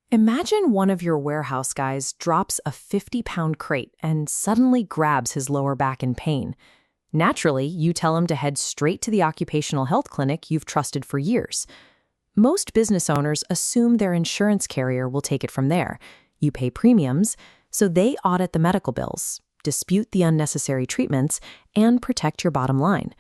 Imagine one of your warehouse guys drops a 50-pound crate and suddenly grabs his lower back in pain. Naturally, you tell him to head straight to the occupational health clinic you've trusted for years. Most business owners assume their insurance carrier will take it from there. You pay premiums, so they audit the medical bills, dispute the unnecessary treatments, and protect your bottom line.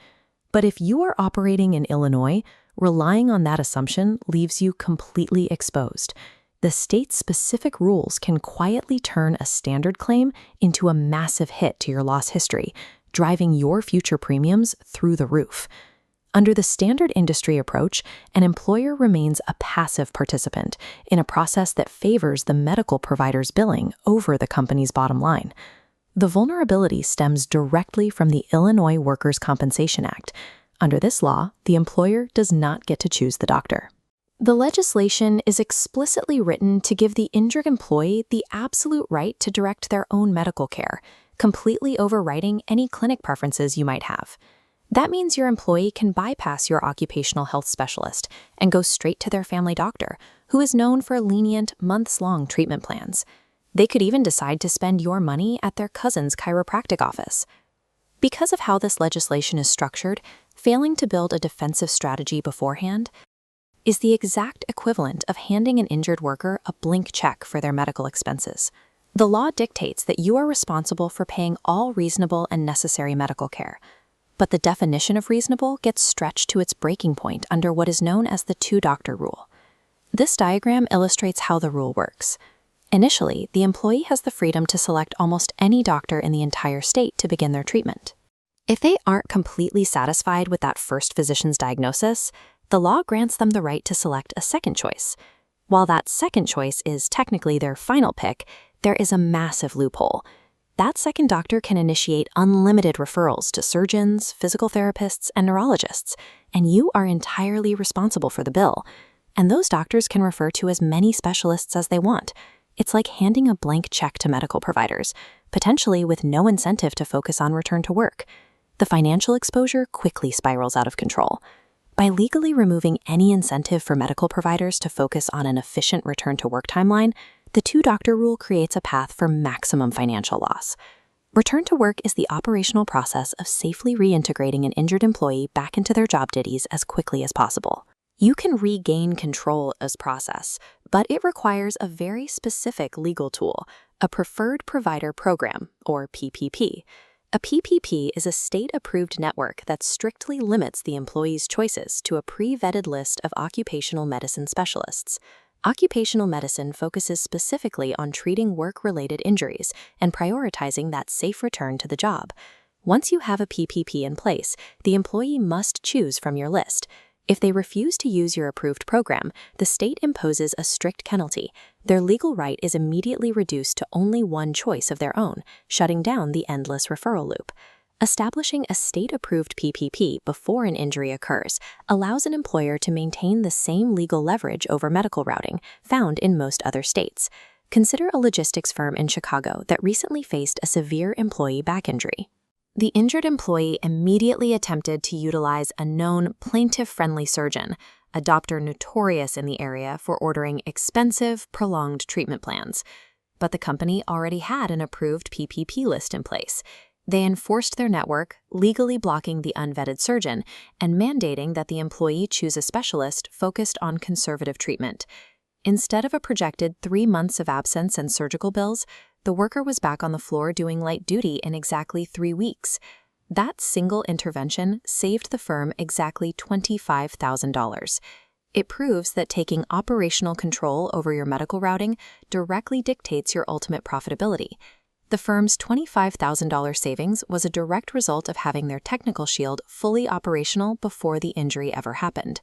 But if you are operating in Illinois, relying on that assumption leaves you completely exposed. The state's specific rules can quietly turn a standard claim into a massive hit to your loss history, driving your future premiums through the roof. Under the standard industry approach, an employer remains a passive participant in a process that favors the medical provider's billing over the company's bottom line. The vulnerability stems directly from the Illinois Workers' Compensation Act. Under this law, the employer does not get to choose the doctor. The legislation is explicitly written to give the injured employee the absolute right to direct their own medical care, completely overriding any clinic preferences you might have. That means your employee can bypass your occupational health specialist and go straight to their family doctor, who is known for lenient, months-long treatment plans. They could even decide to spend your money at their cousin's chiropractic office. Because of how this legislation is structured, failing to build a defensive strategy beforehand is the exact equivalent of handing an injured worker a blank check for their medical expenses. The law dictates that you are responsible for paying all reasonable and necessary medical care. But the definition of reasonable gets stretched to its breaking point under what is known as the two-doctor rule. This diagram illustrates how the rule works. Initially, the employee has the freedom to select almost any doctor in the entire state to begin their treatment. If they aren't completely satisfied with that first physician's diagnosis, the law grants them the right to select a second choice. While that second choice is technically their final pick, there is a massive loophole. That second doctor can initiate unlimited referrals to surgeons, physical therapists, and neurologists, and you are entirely responsible for the bill. And those doctors can refer to as many specialists as they want. It's like handing a blank check to medical providers, potentially with no incentive to focus on return to work. The financial exposure quickly spirals out of control. By legally removing any incentive for medical providers to focus on an efficient return-to-work timeline, the two-doctor rule creates a path for maximum financial loss. Return to work is the operational process of safely reintegrating an injured employee back into their job duties as quickly as possible. You can regain control of this process, but it requires a very specific legal tool, a Preferred Provider Program, or PPP. A PPP is a state-approved network that strictly limits the employee's choices to a pre-vetted list of occupational medicine specialists. Occupational medicine focuses specifically on treating work-related injuries and prioritizing that safe return to the job. Once you have a PPP in place, the employee must choose from your list. If they refuse to use your approved program, the state imposes a strict penalty. Their legal right is immediately reduced to only one choice of their own, shutting down the endless referral loop. Establishing a state-approved PPP before an injury occurs allows an employer to maintain the same legal leverage over medical routing found in most other states. Consider a logistics firm in Chicago that recently faced a severe employee back injury. The injured employee immediately attempted to utilize a known plaintiff-friendly surgeon, a doctor notorious in the area for ordering expensive, prolonged treatment plans. But the company already had an approved PPP list in place. They enforced their network, legally blocking the unvetted surgeon and mandating that the employee choose a specialist focused on conservative treatment. Instead of a projected 3 months of absence and surgical bills, the worker was back on the floor doing light duty in exactly 3 weeks. That single intervention saved the firm exactly $25,000. It proves that taking operational control over your medical routing directly dictates your ultimate profitability. The firm's $25,000 savings was a direct result of having their technical shield fully operational before the injury ever happened.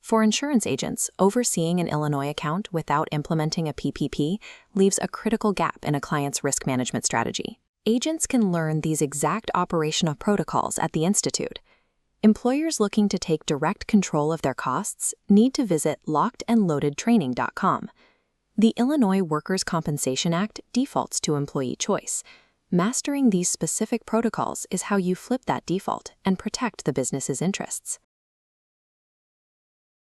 For insurance agents, overseeing an Illinois account without implementing a PPP leaves a critical gap in a client's risk management strategy. Agents can learn these exact operational protocols at the Institute. Employers looking to take direct control of their costs need to visit lockedandloadedtraining.com. The Illinois Workers' Compensation Act defaults to employee choice. Mastering these specific protocols is how you flip that default and protect the business's interests.